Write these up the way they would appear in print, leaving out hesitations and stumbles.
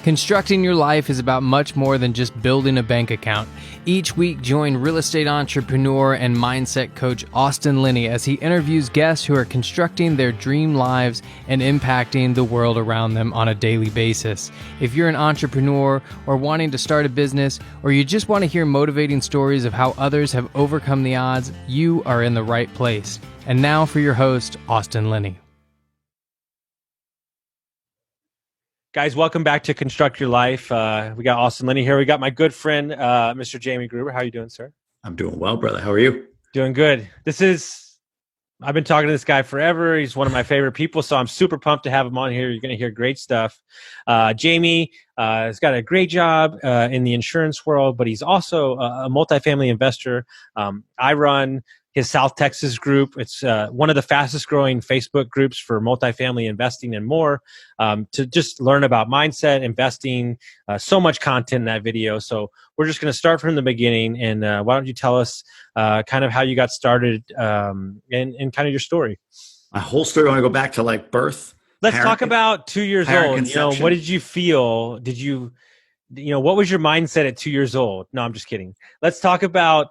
Constructing your life is about much more than just building a bank account. Each week, join real estate entrepreneur and mindset coach Austin Linney as he interviews guests who are constructing their dream lives and impacting the world around them on a daily basis. If you're an entrepreneur or wanting to start a business, or you just want to hear motivating stories of how others have overcome the odds, you are in the right place. And now for your host, Austin Linney. Guys, welcome back to Construct Your Life. We got Austin Linney here. We got my good friend, Mr. Jamie Gruber. How are you doing, sir? I'm doing well, brother. How are you? Doing good. I've been talking to this guy forever. He's one of my favorite people, so I'm super pumped to have him on here. You're going to hear great stuff. Jamie has got a great job in the insurance world, but he's also a multifamily investor. I run his South Texas group. It's one of the fastest growing Facebook groups for multifamily investing and more, to just learn about mindset, investing, so much content in that video. So we're just going to start from the beginning. And why don't you tell us kind of how you got started and kind of your story? My whole story, I want to go back to like birth. Let's talk about 2 years old. You know, what did you feel? What was your mindset at 2 years old? No, I'm just kidding. Let's talk about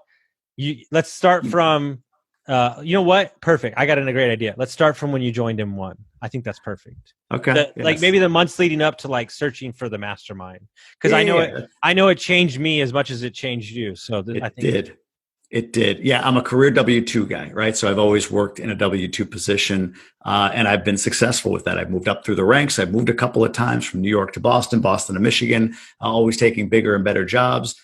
let's start from, you know what? Perfect. I got a great idea. Let's start from when you joined M1. I think that's perfect. Okay. Like maybe the months leading up to like searching for the mastermind. Because I know it changed me as much as it changed you. So I think it did. Yeah. I'm a career W-2 guy, right? So I've always worked in a W-2 position, and I've been successful with that. I've moved up through the ranks. I've moved a couple of times from New York to Boston, Boston to Michigan, always taking bigger and better jobs.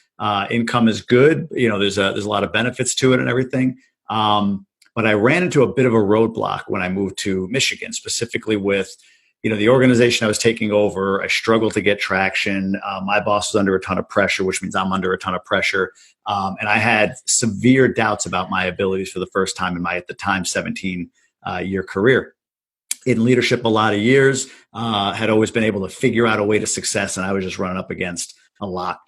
Income is good. You know, there's a lot of benefits to it and everything. But I ran into a bit of a roadblock when I moved to Michigan, specifically with, the organization I was taking over. I struggled to get traction. My boss was under a ton of pressure, which means I'm under a ton of pressure. And I had severe doubts about my abilities for the first time in my, at the time, 17-year career. In leadership, a lot of years, had always been able to figure out a way to success. And I was just running up against a lot.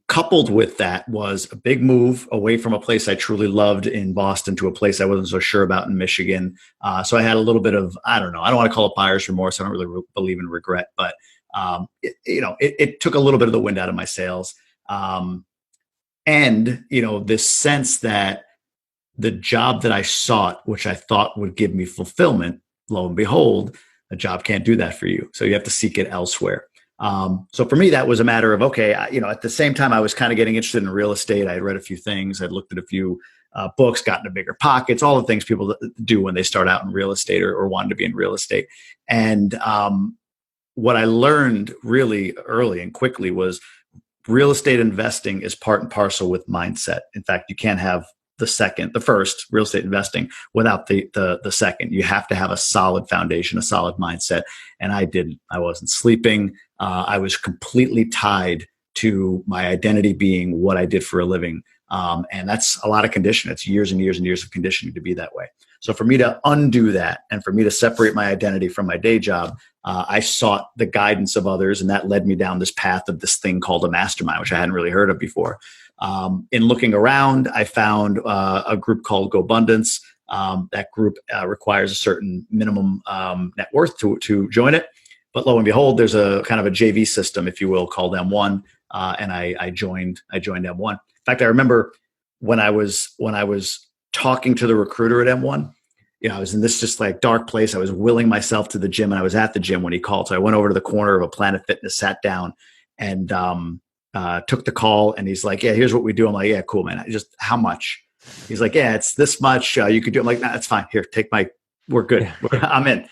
Coupled with that was a big move away from a place I truly loved in Boston to a place I wasn't so sure about in Michigan. So I had a little bit of, I don't want to call it buyer's remorse. I don't really believe in regret, but it took a little bit of the wind out of my sails. And this sense that the job that I sought, which I thought would give me fulfillment, lo and behold, a job can't do that for you. So you have to seek it elsewhere. So for me, that was a matter of, okay, at the same time, I was kind of getting interested in real estate. I had read a few things. I'd looked at a few books, gotten to bigger pockets, all the things people do when they start out in real estate or want to be in real estate. And what I learned really early and quickly was real estate investing is part and parcel with mindset. In fact, you can't have the first real estate investing without the second. You have to have a solid foundation, a solid mindset. And I didn't. I wasn't sleeping. I was completely tied to my identity being what I did for a living. And that's a lot of conditioning. It's years and years and years of conditioning to be that way. So for me to undo that and for me to separate my identity from my day job, I sought the guidance of others. And that led me down this path of this thing called a mastermind, which I hadn't really heard of before. In looking around, I found a group called GoPundits. That group requires a certain minimum net worth to join it. But lo and behold, there's a kind of a JV system, if you will, called M1, and I joined M1. In fact, I remember when I was talking to the recruiter at M1, I was in this just like dark place. I was willing myself to the gym, and I was at the gym when he called. So I went over to the corner of a Planet Fitness, sat down, and took the call. And he's like, "Yeah, here's what we do." I'm like, "Yeah, cool, man. Just how much?" He's like, "Yeah, it's this much. You could do." I'm like, "Nah, that's fine. Here, we're good. I'm in.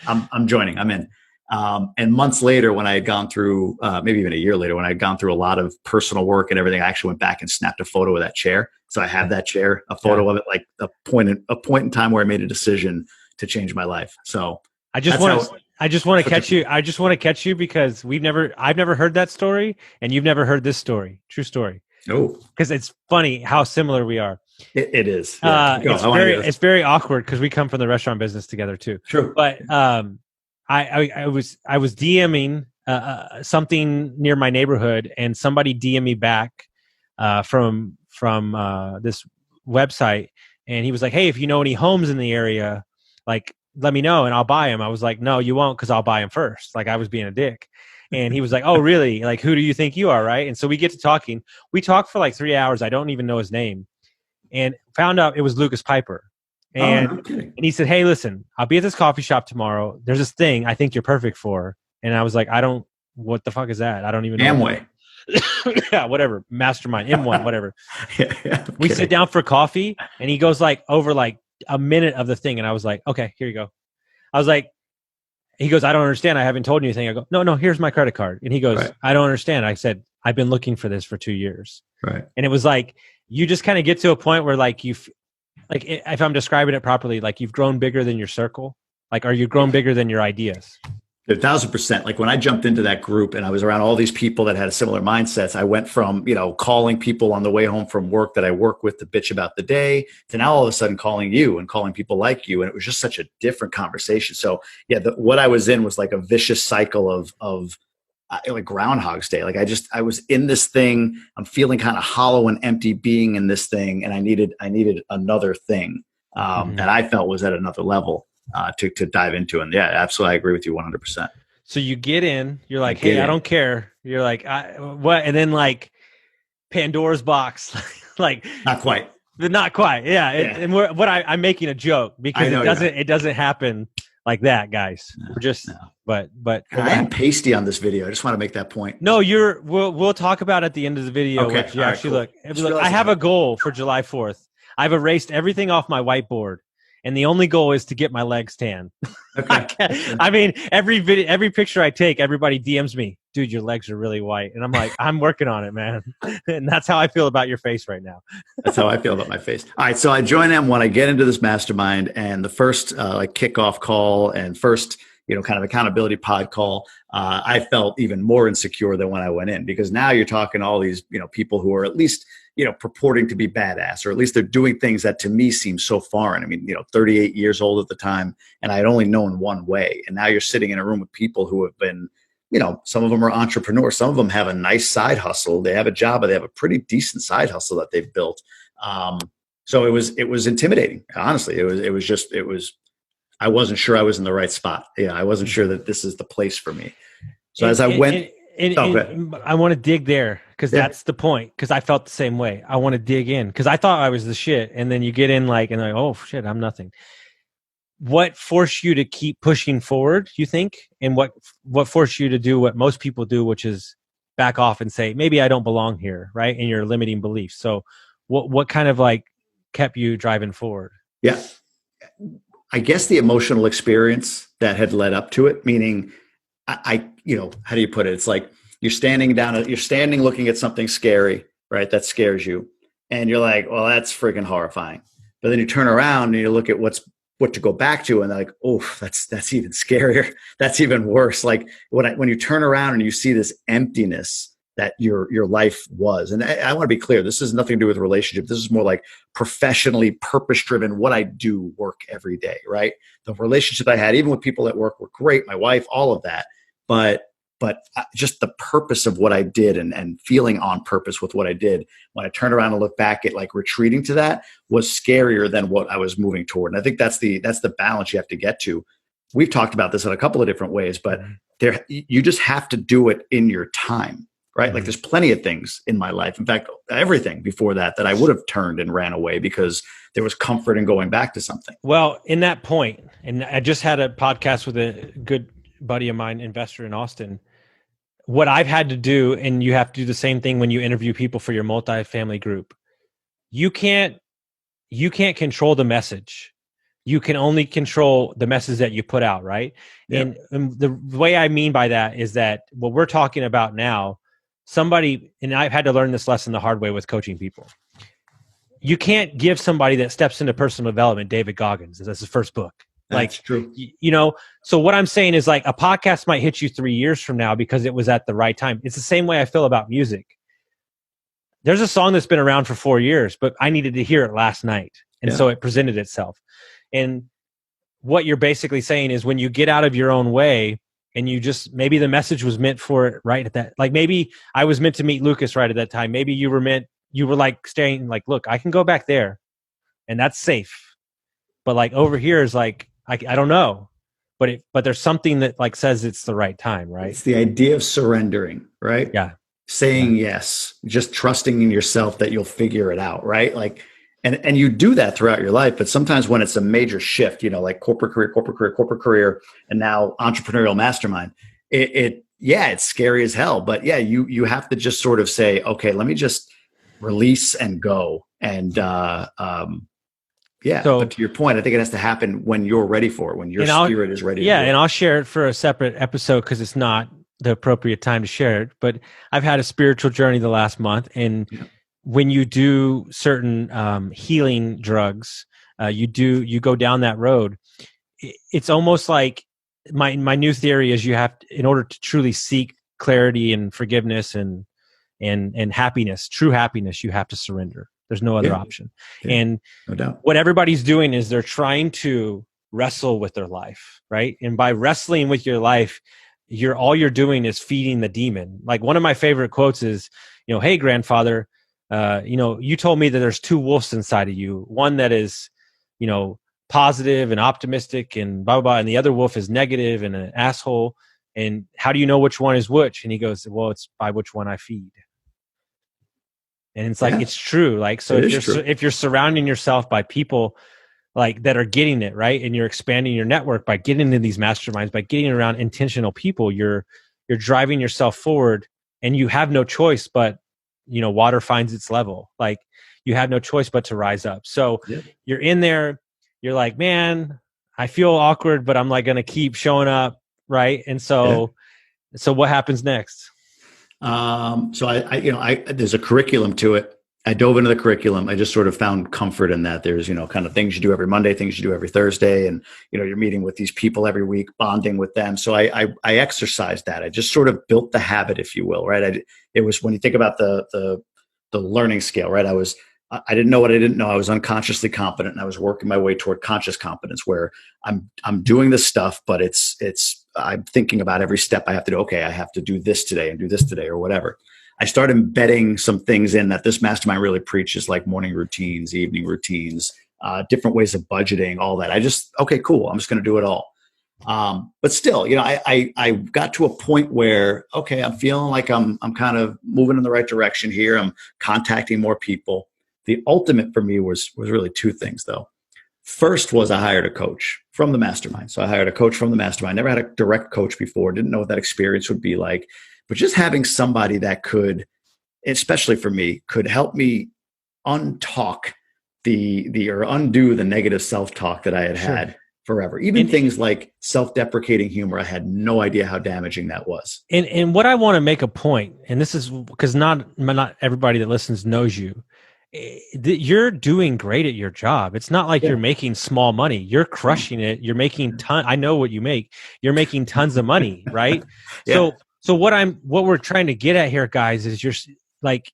I'm joining. I'm in." And months later, when I had gone through, maybe even a year later, when I had gone through a lot of personal work and everything, I actually went back and snapped a photo of that chair. So I have that chair, a photo of it, like a point in time where I made a decision to change my life. So I just want to catch you. I just want to catch you because I've never heard that story, and you've never heard this story. True story. Oh, because it's funny how similar we are. It is. Yeah. It's very awkward because we come from the restaurant business together too. True. But I was DMing something near my neighborhood, and somebody DM'd me back from this website, and he was like, "Hey, if you know any homes in the area, like let me know and I'll buy them." I was like, "No, you won't, because I'll buy them first." Like I was being a dick. And he was like, oh, really? Like, who do you think you are? Right. And so we get to talking. We talked for like 3 hours. I don't even know his name. And found out it was Lucas Piper. And, no kidding. and he said, hey, listen, I'll be at this coffee shop tomorrow. There's this thing I think you're perfect for. And I was like, what the fuck is that? I don't even know. Amway. Yeah, whatever. Mastermind, M1, whatever. We Okay. sit down for coffee and he goes like over like a minute of the thing. And I was like, okay, here you go. I was like, he goes, I don't understand. I haven't told you anything. I go, no, here's my credit card. And he goes, Right. I don't understand. I said, I've been looking for this for 2 years. Right. And it was like, you just kind of get to a point where like like if I'm describing it properly, like you've grown bigger than your circle. Like, are you grown bigger than your ideas? 1,000%. Like when I jumped into that group and I was around all these people that had similar mindsets, I went from, calling people on the way home from work that I work with to bitch about the day to now all of a sudden calling you and calling people like you. And it was just such a different conversation. So yeah, what I was in was like a vicious cycle of like Groundhog's Day. Like I was in this thing. I'm feeling kind of hollow and empty being in this thing. And I needed another thing that I felt was at another level. To dive into. And yeah, absolutely. I agree with you 100%. So you get in, you're like, hey, I don't care. You're like, what? And then like Pandora's box, like not quite. Yeah. And I'm making a joke because it doesn't happen like that, guys. We're just, but I am pasty on this video. I just want to make that point. No, we'll talk about it at the end of the video. Okay. Which you actually look, I have a goal for July 4th. I've erased everything off my whiteboard. And the only goal is to get my legs tan. Okay. I mean, every picture I take, everybody DMs me, dude, your legs are really white. And I'm like, I'm working on it, man. And that's how I feel about your face right now. That's how I feel about my face. All right. So I join M1, I get into this mastermind, and the first like kickoff call and first, kind of accountability pod call, I felt even more insecure than when I went in, because now you're talking to all these, people who are at least, purporting to be badass, or at least they're doing things that to me seem so foreign. I mean, 38 years old at the time, and I had only known one way. And now you're sitting in a room with people who have been, some of them are entrepreneurs. Some of them have a nice side hustle. They have a job, but they have a pretty decent side hustle that they've built. So it was intimidating. Honestly, I wasn't sure I was in the right spot. Yeah. I wasn't sure that this is the place for me. So as I went, I want to dig there because that's the point. Because I felt the same way. I want to dig in because I thought I was the shit, and then you get in oh shit, I'm nothing. What forced you to keep pushing forward? You think, and what forced you to do what most people do, which is back off and say maybe I don't belong here, right? In your limiting beliefs. So, what kind of like kept you driving forward? Yeah, I guess the emotional experience that had led up to it, meaning. I how do you put it? It's like you're standing looking at something scary, right? That scares you. And you're like, well, that's freaking horrifying. But then you turn around and you look at what to go back to. And they're like, oh, that's even scarier. That's even worse. Like when you turn around and you see this emptiness that your life was. And I want to be clear, this has nothing to do with relationship. This is more like professionally purpose-driven, what I do work every day, right? The relationship I had, even with people at work, were great. My wife, all of that. But just the purpose of what I did and feeling on purpose with what I did, when I turned around and looked back at like retreating to that, was scarier than what I was moving toward. And I think that's the balance you have to get to. We've talked about this in a couple of different ways, but you just have to do it in your time, right? Like there's plenty of things in my life. In fact, everything before that I would have turned and ran away because there was comfort in going back to something. Well, in that point, and I just had a podcast with a good buddy of mine, investor in Austin. What I've had to do, and you have to do the same thing when you interview people for your multifamily group. You can't control the message. You can only control the message that you put out, right? Yep. And the way I mean by that is that what we're talking about now, somebody, and I've had to learn this lesson the hard way with coaching people. You can't give somebody that steps into personal development David Goggins. That's his first book. That's true. So what I'm saying is like a podcast might hit you 3 years from now because it was at the right time. It's the same way I feel about music. There's a song that's been around for 4 years, but I needed to hear it last night. And so it presented itself. And what you're basically saying is when you get out of your own way and you just, maybe the message was meant for it right at that, like maybe I was meant to meet Lucas right at that time. Maybe you were like staying like, look, I can go back there and that's safe. But like over here is like, I don't know. but there's something that like says it's the right time, right? It's the idea of surrendering, right? Yeah. Saying yes, just trusting in yourself that you'll figure it out, right? Like, and you do that throughout your life, but sometimes when it's a major shift, like corporate career, and now entrepreneurial mastermind, it's scary as hell. But yeah, you have to just sort of say, okay, let me just release and go. And So, but to your point, I think it has to happen when you're ready for it, when your spirit is ready. Yeah, and I'll share it for a separate episode because it's not the appropriate time to share it. But I've had a spiritual journey the last month, and when you do certain healing drugs, you go down that road. It's almost like my new theory is you have to, in order to truly seek clarity and forgiveness and happiness, true happiness, you have to surrender. There's no other option. Yeah. And no doubt. What everybody's doing is they're trying to wrestle with their life, right? And by wrestling with your life, all you're doing is feeding the demon. Like one of my favorite quotes is, hey, grandfather, you told me that there's two wolves inside of you. One that is, positive and optimistic and blah, blah, blah. And the other wolf is negative and an asshole. And how do you know which one is which? And he goes, well, it's by which one I feed. And it's like, it's true. Like, so if you're surrounding yourself by people like that are getting it, right, and you're expanding your network by getting into these masterminds, by getting around intentional people, you're driving yourself forward, and you have no choice but, water finds its level. Like you have no choice but to rise up. So you're in there, you're like, man, I feel awkward, but I'm like going to keep showing up. Right. And so what happens next? So I there's a curriculum to it. I dove into the curriculum. I just sort of found comfort in that. There's, kind of things you do every Monday, things you do every Thursday. And, you're meeting with these people every week, bonding with them. So I exercised that. I just sort of built the habit, if you will, right? It was, when you think about the learning scale, right? I didn't know what I didn't know. I was unconsciously competent, and I was working my way toward conscious competence, where I'm doing this stuff, but I'm thinking about every step I have to do. Okay, I have to do this today and do this today or whatever. I started embedding some things in that this mastermind really preaches, like morning routines, evening routines, different ways of budgeting, all that. Okay, cool. I'm just going to do it all. But still, I got to a point where, okay, I'm feeling like I'm kind of moving in the right direction here. I'm contacting more people. The ultimate for me was really two things, though. First was I hired a coach from the mastermind. So I hired a coach from the mastermind. Never had a direct coach before. Didn't know what that experience would be like. But just having somebody that could, especially for me, could help me untalk or undo the negative self-talk that I had forever. Even things like self-deprecating humor, I had no idea how damaging that was. And what I want to make a point, and this is because not everybody that listens knows you. You're doing great at your job. It's not like you're making small money. You're crushing it. You're making I know what you make. You're making tons of money, right? So what we're trying to get at here, guys, is you're like,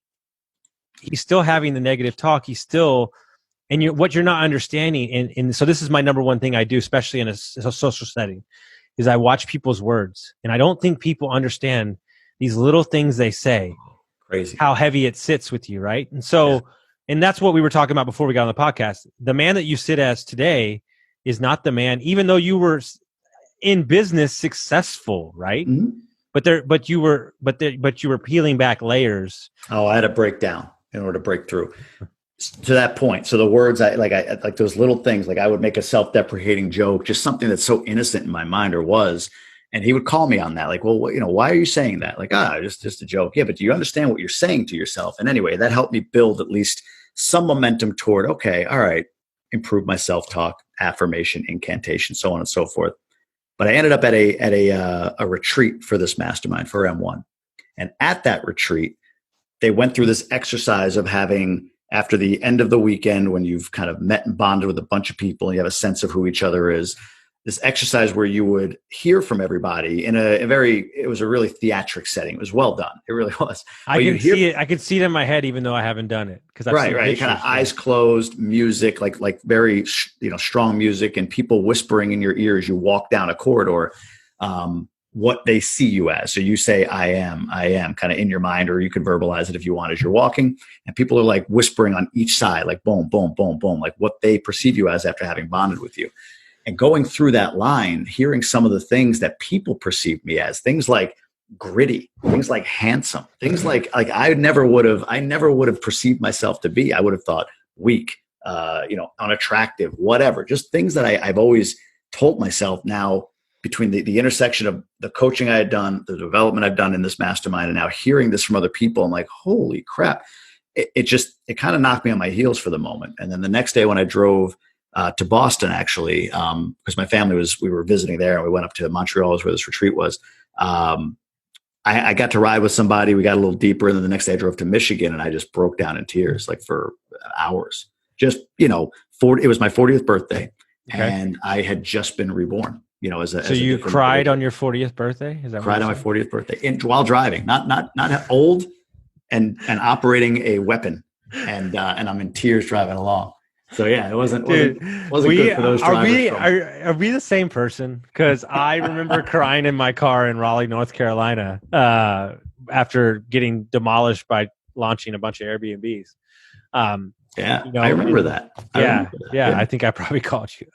he's still having the negative talk. He's still, and what you're not understanding. And so this is my number one thing I do, especially in a social setting, is I watch people's words. And I don't think people understand these little things they say, crazy, how heavy it sits with you. Right. And so, and that's what we were talking about before we got on the podcast. The man that you sit as today is not the man, even though you were in business successful, right? Mm-hmm. But you were peeling back layers. Oh, I had to break down in order to break through to that point. So the words I like those little things, like I would make a self-deprecating joke, just something that's so innocent in my mind, or was, and he would call me on that. Like, well, why are you saying that? Like, just a joke. Yeah, but do you understand what you're saying to yourself? And anyway, that helped me build at least some momentum toward, okay, all right, improve my self-talk, affirmation, incantation, so on and so forth. But I ended up at a retreat for this mastermind for M1. And at that retreat, they went through this exercise of having, after the end of the weekend, when you've kind of met and bonded with a bunch of people and you have a sense of who each other is, this exercise where you would hear from everybody in it was a really theatric setting. It was well done. It really was. I could see it in my head, even though I haven't done it. Right. Kind of eyes closed, music, like very, strong music, and people whispering in your ear as you walk down a corridor, what they see you as. So you say, I am kind of in your mind, or you could verbalize it if you want as you're walking. And people are like whispering on each side, like boom, boom, boom, boom, like what they perceive you as after having bonded with you. And going through that line, hearing some of the things that people perceive me as, things like gritty, things like handsome, things like I never would have perceived myself to be. I would have thought weak, unattractive, whatever. Just things that I've always told myself. Now, between the intersection of the coaching I had done, the development I've done in this mastermind, and now hearing this from other people, I'm like, holy crap. It kind of knocked me on my heels for the moment. And then the next day when I drove to Boston, actually, because my family we were visiting there, and we went up to Montreal, where this retreat was. I got to ride with somebody. We got a little deeper, and then the next day I drove to Michigan, and I just broke down in tears, like for hours. Just it was my 40th birthday, and I had just been reborn. So you cried on your 40th birthday? Is that cried on my 40th birthday while driving, not old and operating a weapon, and I'm in tears driving along. So yeah, it wasn't good for those drivers. Are we the same person? Because I remember crying in my car in Raleigh, North Carolina, after getting demolished by launching a bunch of Airbnbs. I remember that. Yeah. I think I probably called you.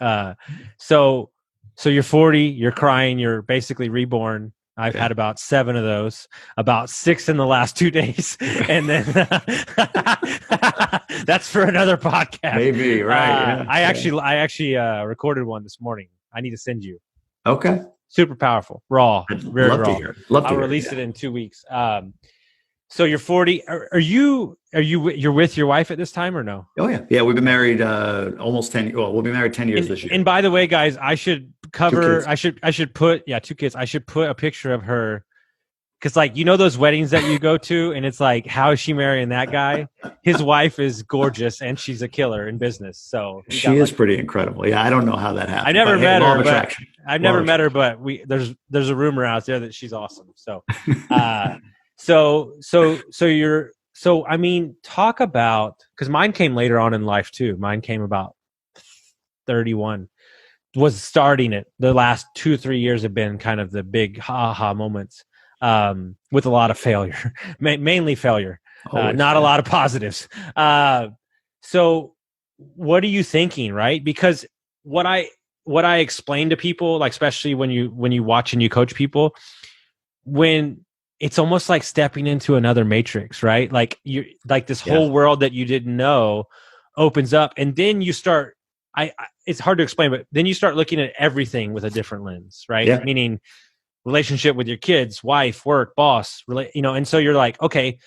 So you're 40, you're crying, you're basically reborn. I've had about 7 of those, about 6 in the last 2 days. And then that's for another podcast. Maybe, right. I actually recorded one this morning. I need to send you. Okay. Super powerful, raw, very love raw. To hear. Love to I'll hear. release it in 2 weeks. So you're 40. You're with your wife at this time or no? Oh yeah. Yeah. We've been married almost 10. Well, we'll be married 10 years this year. And by the way, guys, I should cover, I should put 2 kids. I should put a picture of her. Cause those weddings that you go to and it's like, how is she marrying that guy? His wife is gorgeous and she's a killer in business. So she is pretty incredible. Yeah. I don't know how that happened. I never met her, but there's a rumor out there that she's awesome. So, talk about, because mine came later on in life too. Mine came about 31, was starting it. The last 2-3 years have been kind of the big ha-ha moments, with a lot of failure, mainly failure, not a lot of positives. So what are you thinking, right? Because what I explain to people, like, especially when you watch and you coach people, when it's almost like stepping into another matrix, right? Like this whole world that you didn't know opens up, and then you start. It's hard to explain, but then you start looking at everything with a different lens, right? Yeah. Meaning relationship with your kids, wife, work, boss, and so you're like, okay,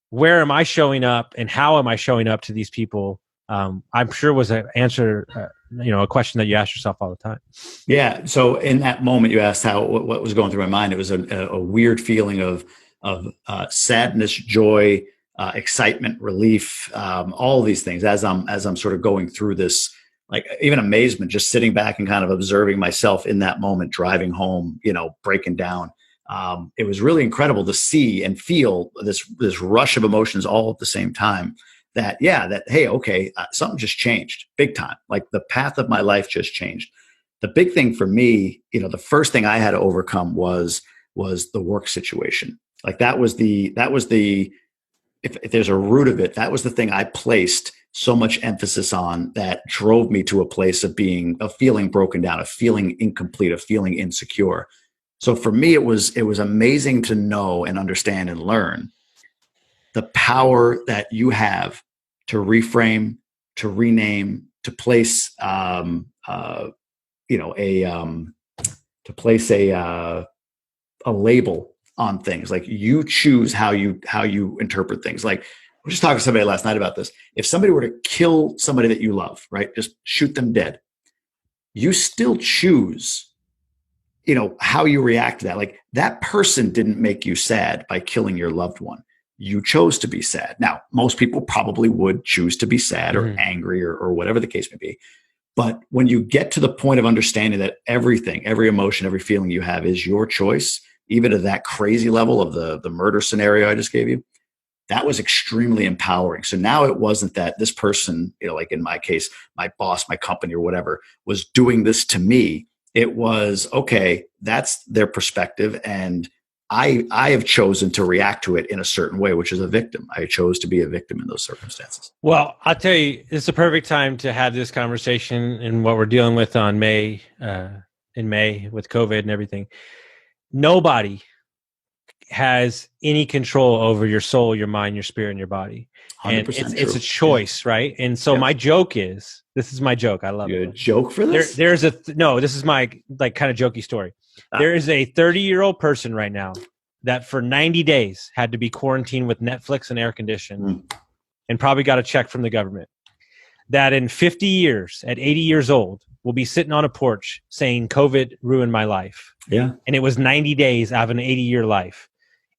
where am I showing up, and how am I showing up to these people? I'm sure was an answer, a question that you ask yourself all the time. Yeah. So in that moment, you asked what was going through my mind. It was a weird feeling of sadness, joy, excitement, relief, all these things as I'm sort of going through this, like even amazement, just sitting back and kind of observing myself in that moment, driving home, breaking down. It was really incredible to see and feel this rush of emotions all at the same time. Hey, okay, something just changed big time. Like the path of my life just changed. The big thing for me, the first thing I had to overcome was the work situation. Like that was the if there's a root of it, that was the thing I placed so much emphasis on, that drove me to a place of feeling broken down, of feeling incomplete, of feeling insecure. So for me, it was amazing to know and understand and learn the power that you have to reframe, to rename, to place, to place a label on things. Like you choose how you interpret things. Like I was just talking to somebody last night about this. If somebody were to kill somebody that you love, right, just shoot them dead, you still choose, how you react to that. Like that person didn't make you sad by killing your loved one. You chose to be sad. Now, most people probably would choose to be sad or angry or whatever the case may be. But when you get to the point of understanding that everything, every emotion, every feeling you have is your choice, even at that crazy level of the murder scenario I just gave you, that was extremely empowering. So now it wasn't that this person, like in my case, my boss, my company or whatever, was doing this to me. It was, okay, that's their perspective, and I have chosen to react to it in a certain way, which is a victim. I chose to be a victim in those circumstances. Well, I'll tell you, it's the perfect time to have this conversation and what we're dealing with in May with COVID and everything. Nobody has any control over your soul, your mind, your spirit, and your body. And it's a choice, right? And so my joke is, this is my joke. I love it. You had a joke for this? This is my kind of jokey story. There is a 30-year-old person right now that for 90 days had to be quarantined with Netflix and air conditioning and probably got a check from the government. That in 50 years, at 80 years old, will be sitting on a porch saying COVID ruined my life. Yeah. And it was 90 days out of an 80-year life.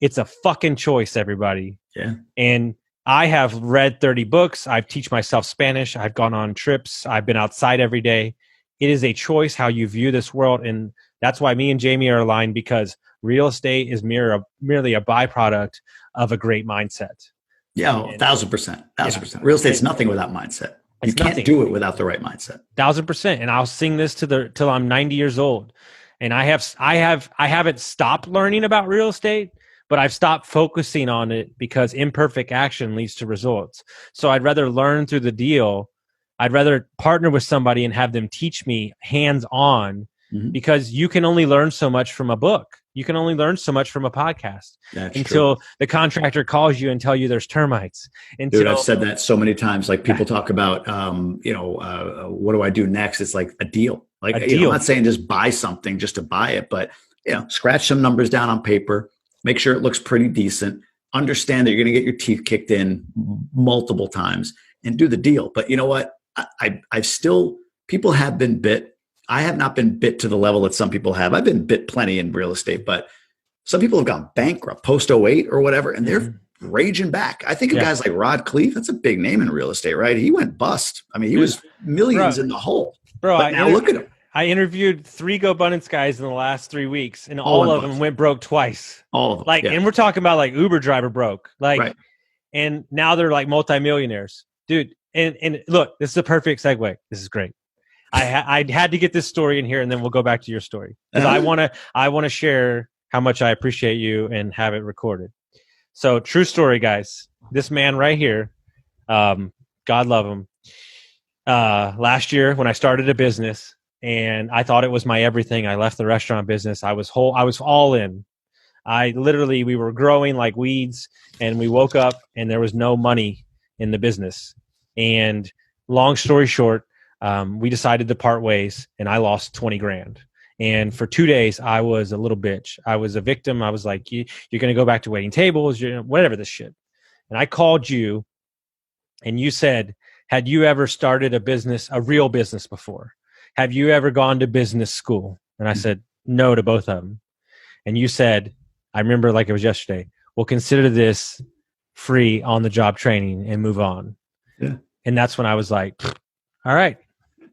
It's a fucking choice, everybody. Yeah. And I have read 30 books. I teach myself Spanish. I've gone on trips. I've been outside every day. It is a choice how you view this world. And that's why me and Jamie are aligned, because real estate is merely a byproduct of a great mindset. Yeah, 1,000%. 1,000%. Real estate's nothing without mindset. You can't do it without the right mindset. 1,000%. And I'll sing this till I'm 90 years old. And I haven't stopped learning about real estate, but I've stopped focusing on it because imperfect action leads to results. So I'd rather learn through the deal. I'd rather partner with somebody and have them teach me hands-on, because you can only learn so much from a book. You can only learn so much from a podcast until the contractor calls you and tell you there's termites. Dude, I've said that so many times. Like people talk about, what do I do next? It's like a deal. Like I'm not saying just buy something just to buy it, but scratch some numbers down on paper, make sure it looks pretty decent, understand that you're going to get your teeth kicked in multiple times, and do the deal. But you know what? People have been bit. I have not been bit to the level that some people have. I've been bit plenty in real estate, but some people have gone bankrupt post 08 or whatever, and they're raging back. I think of guys like Rod Cleef. That's a big name in real estate, right? He went bust. I mean, he was millions in the hole. But now look at him. I interviewed 3 GoPundits guys in the last 3 weeks, and all of them went broke twice. All of them. And we're talking about like Uber driver broke. And now they're like multimillionaires. Dude, and look, this is a perfect segue. This is great. I had to get this story in here, and then we'll go back to your story, because I want to share how much I appreciate you and have it recorded. So, true story, guys. This man right here, God love him. Last year when I started a business and I thought it was my everything, I left the restaurant business. I was all in. We were growing like weeds, and we woke up and there was no money in the business. And long story short, we decided to part ways, and I lost 20 grand. And for 2 days, I was a little bitch. I was a victim. I was like, you're going to go back to waiting tables, whatever this shit. And I called you, and you said, had you ever started a real business before? Have you ever gone to business school? And I said, no to both of them. And you said, I remember like it was yesterday, well, consider this free on-the-job training and move on. Yeah. And that's when I was like, all right.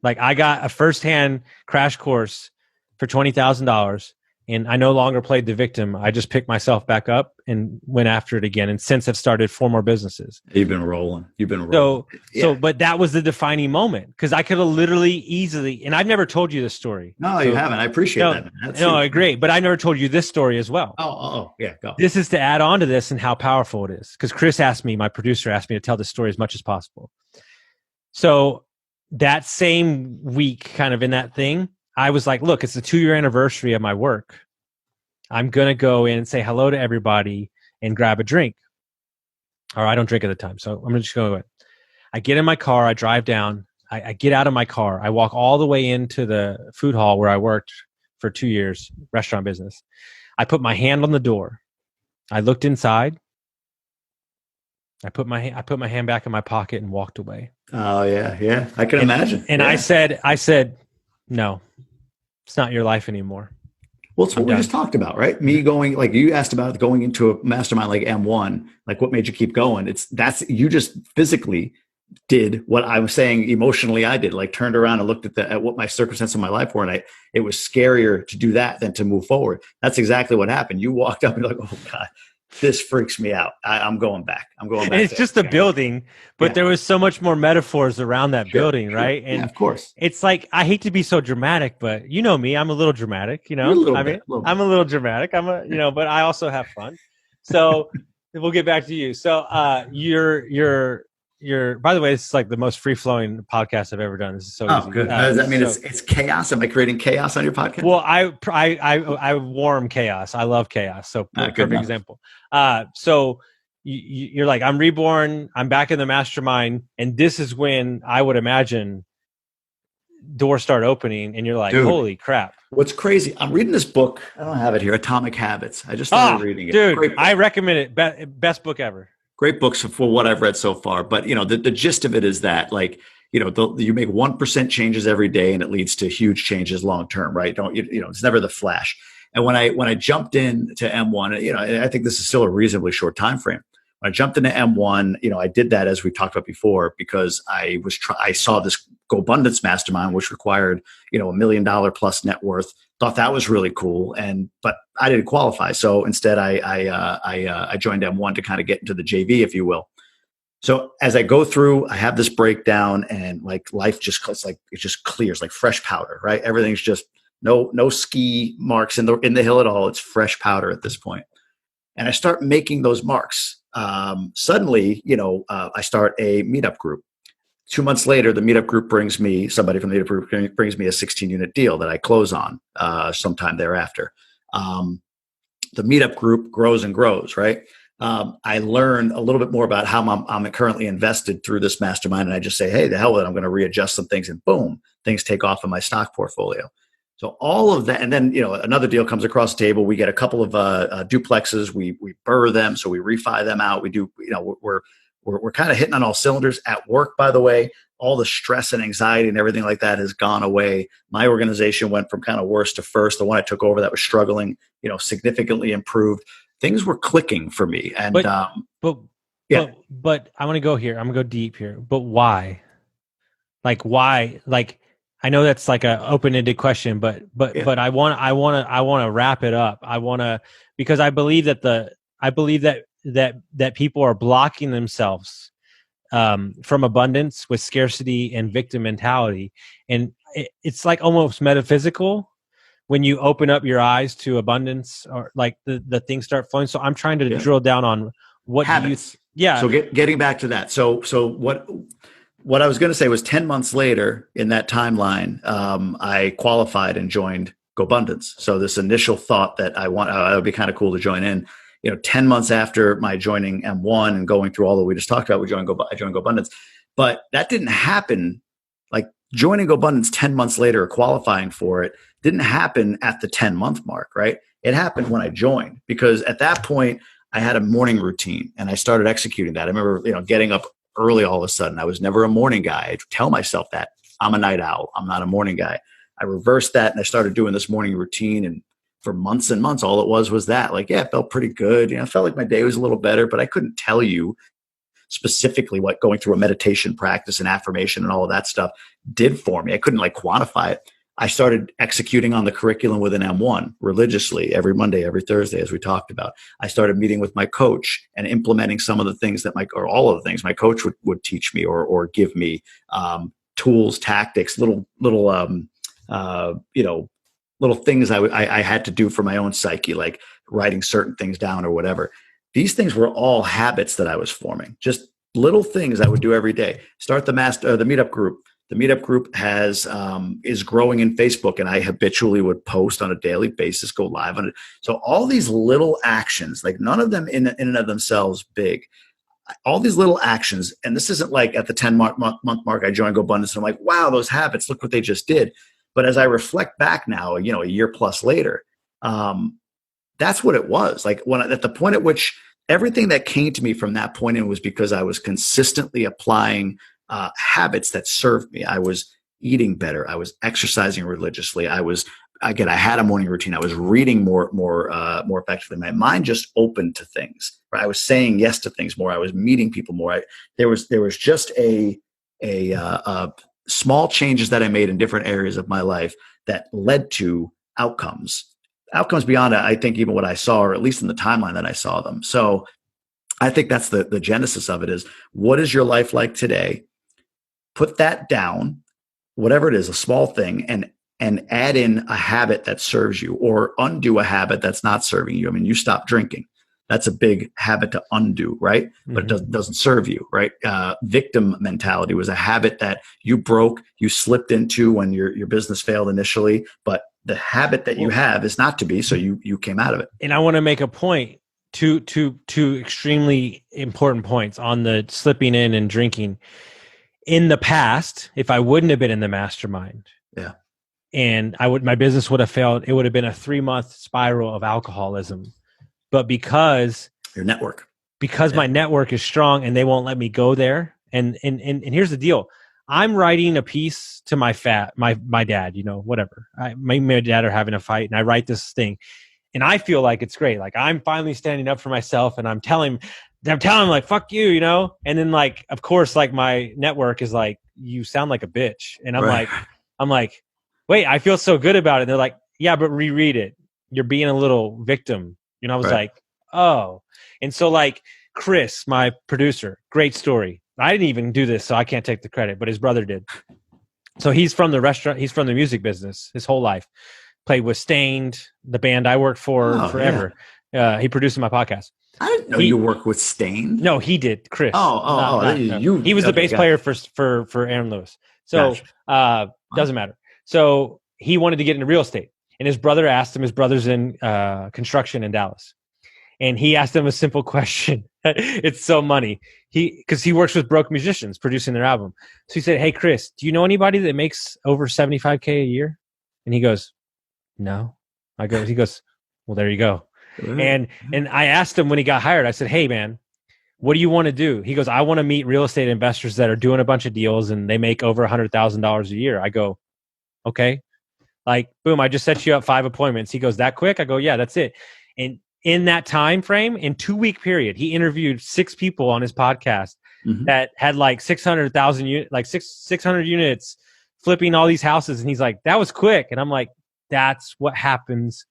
Like I got a firsthand crash course for $20,000, and I no longer played the victim. I just picked myself back up and went after it again. And since I've started 4 more businesses. You've been rolling. But that was the defining moment, because I could have literally easily, and I've never told you this story. No, you haven't. I appreciate that. I agree. But I never told you this story as well. Oh, yeah. Go. This is to add on to this and how powerful it is. Because Chris my producer asked me to tell this story as much as possible. So that same week, kind of in that thing, I was like, look, it's the 2-year anniversary of my work. I'm going to go in and say hello to everybody and grab a drink. Or I don't drink at the time, so I'm just going to go in. I get in my car. I drive down. I get out of my car. I walk all the way into the food hall where I worked for 2 years, restaurant business. I put my hand on the door. I looked inside. I put my hand back in my pocket and walked away. Oh yeah. I can imagine. And I said, no, it's not your life anymore. Well, it's what we just talked about, right? Me going, like you asked about going into a mastermind like M1, like what made you keep going? You just physically did what I was saying emotionally I did, like turned around and looked at what my circumstances in my life were. And it was scarier to do that than to move forward. That's exactly what happened. You walked up and you're like, oh God, this freaks me out. I'm going back. And it's just a building, but there was so much more metaphors around that building, right? And of course. It's like, I hate to be so dramatic, but you know me, I'm a little dramatic, You're a little bit. I'm a little dramatic. But I also have fun. So we'll get back to you. So you're, by the way, this is like the most free flowing podcast I've ever done. This is so easy. Good. Does that mean it's chaos? Am I creating chaos on your podcast? Well, I warm chaos. I love chaos. So perfect example. So you're like, I'm reborn. I'm back in the mastermind. And this is when I would imagine doors start opening and you're like, dude, holy crap. What's crazy? I'm reading this book. I don't have it here. Atomic Habits. I just started reading it. Dude, I recommend it. Best book ever. Great books for what I've read so far. But, the gist of it is that, like, you make 1% changes every day and it leads to huge changes long term, right? It's never the flash. And when I jumped in to M1, I think this is still a reasonably short time frame. When I jumped into M1, I did that, as we talked about before, because I saw this GoPundits mastermind, which required, $1 million plus net worth. Thought that was really cool, but I didn't qualify. So instead, I joined M1 to kind of get into the JV, if you will. So as I go through, I have this breakdown, and like life just clears like fresh powder, right? Everything's just no ski marks in the hill at all. It's fresh powder at this point. And I start making those marks. Suddenly, I start a meetup group. 2 months later, the meetup group somebody from the meetup group brings me a 16-unit deal that I close on sometime thereafter. The meetup group grows and grows, right? I learn a little bit more about how I'm currently invested through this mastermind, and I just say, hey, the hell with it, I'm going to readjust some things, and boom, things take off in my stock portfolio. So all of that, and then another deal comes across the table. We get a couple of duplexes. We burr them, so we refi them out. We do, we're kind of hitting on all cylinders. At work, by the way, all the stress and anxiety and everything like that has gone away. My organization went from kind of worst to first. The one I took over that was struggling, significantly improved. Things were clicking for me. And but I want to go here. I'm gonna go deep here. But why? Like why? Like, I know that's like an open-ended question, but I want to wrap it up. Because I believe that people are blocking themselves from abundance with scarcity and victim mentality, and it's like almost metaphysical when you open up your eyes to abundance, or like the things start flowing. So I'm trying to drill down on what habits. So getting back to that. So what I was going to say was 10 months later in that timeline, I qualified and joined GoPundits. So this initial thought that it would be kind of cool to join in, 10 months after my joining M1 and going through all that we just talked about, I joined GoPundits. But that didn't happen. Like joining GoPundits 10 months later or qualifying for it didn't happen at the 10-month mark, right? It happened when I joined, because at that point I had a morning routine and I started executing that. I remember, getting up early all of a sudden. I was never a morning guy. I tell myself that I'm a night owl. I'm not a morning guy. I reversed that and I started doing this morning routine. And for months and months, all it was that, like, it felt pretty good. I felt like my day was a little better, but I couldn't tell you specifically what going through a meditation practice and affirmation and all of that stuff did for me. I couldn't quantify it. I started executing on the curriculum within M1 religiously every Monday, every Thursday, as we talked about. I started meeting with my coach and implementing some of the things or all of the things my coach would teach me or give me, tools, tactics, little things I had to do for my own psyche, like writing certain things down or whatever. These things were all habits that I was forming, just little things I would do every day. Start the meetup group. The meetup group is growing in Facebook, and I habitually would post on a daily basis, go live on it. So all these little actions, like none of them in and of themselves big, all these little actions. And this isn't like at the 10-month mark, I joined GoPundits and I'm like, wow, those habits, look what they just did. But as I reflect back now, a year plus later, that's what it was. Like at the point at which everything that came to me from that point in was because I was consistently applying habits that served me. I was eating better. I was exercising religiously. I had a morning routine. I was reading more effectively. My mind just opened to things. Right? I was saying yes to things more. I was meeting people more. There was just a small changes that I made in different areas of my life that led to outcomes outcomes beyond, I think, even what I saw, or at least in the timeline that I saw them. So I think that's the genesis of it is, what is your life like today? Put that down, whatever it is, a small thing, and add in a habit that serves you, or undo a habit that's not serving you. I mean, you stop drinking. That's a big habit to undo, right? But it doesn't serve you, right? Victim mentality was a habit that you broke, you slipped into when your business failed initially, but the habit that you have is not to be, so you came out of it. And I want to make a point, two extremely important points on the slipping in and drinking. In the past, if I wouldn't have been in the mastermind, and my business would have failed, it would have been a 3-month spiral of alcoholism. But because your network, my network is strong and they won't let me go there. And here's the deal. I'm writing a piece to my dad, whatever. My dad are having a fight, and I write this thing, and I feel like it's great. Like, I'm finally standing up for myself, and I'm telling him like, fuck you, and then, like, of course, like, my network is like, you sound like a bitch. And I'm like, wait, I feel so good about it. And they're like, yeah, but reread it. You're being a little victim. I was like, oh. And so, like, Chris, my producer, great story. I didn't even do this, so I can't take the credit, but his brother did. So he's from the restaurant. He's from the music business his whole life. Played with Stained, the band I worked for forever. Yeah. He produced my podcast. I didn't know you worked with Stained. No, he did. Chris. He was the bass player for Aaron Lewis. So doesn't matter. So he wanted to get into real estate. And his brother asked him, his brother's in construction in Dallas. And he asked him a simple question. It's so money. Because he works with broke musicians producing their album. So he said, hey, Chris, do you know anybody that makes over $75K a year? And he goes, no. He goes, well, there you go. And I asked him when he got hired, I said, hey, man, what do you want to do? He goes, I want to meet real estate investors that are doing a bunch of deals and they make over $100,000 a year. I go, okay. Like, boom, I just set you up 5 appointments. He goes, that quick? I go, yeah, that's it. And in that time frame, in 2-week period, he interviewed 6 people on his podcast that had like 600,000 like 600 units, flipping all these houses. And he's like, that was quick. And I'm like, that's what happens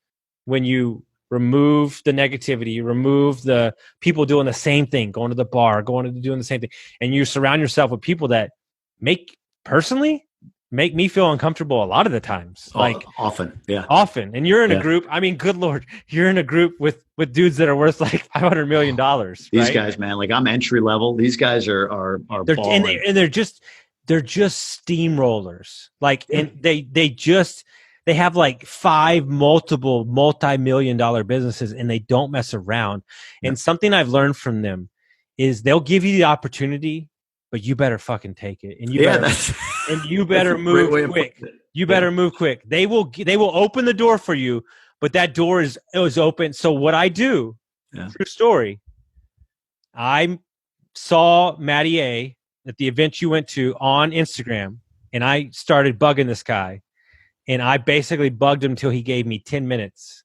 when you remove the negativity, remove the people doing the same thing, going to the bar, doing the same thing. And you surround yourself with people that make me feel uncomfortable a lot of the times. Like often. And you're in a group. I mean, good Lord, you're in a group with dudes that are worth like $500 million. These guys, man, like, I'm entry level. These guys are balling. And they're just steamrollers. Like, and they have like 5 multi-million-dollar businesses, and they don't mess around. And something I've learned from them is they'll give you the opportunity, but you better fucking take it. And you better move quick. You better move quick. They will open the door for you, but that door is open. So what I do, true story, I saw Matty A at the event you went to on Instagram, and I started bugging this guy. And I basically bugged him till he gave me 10 minutes.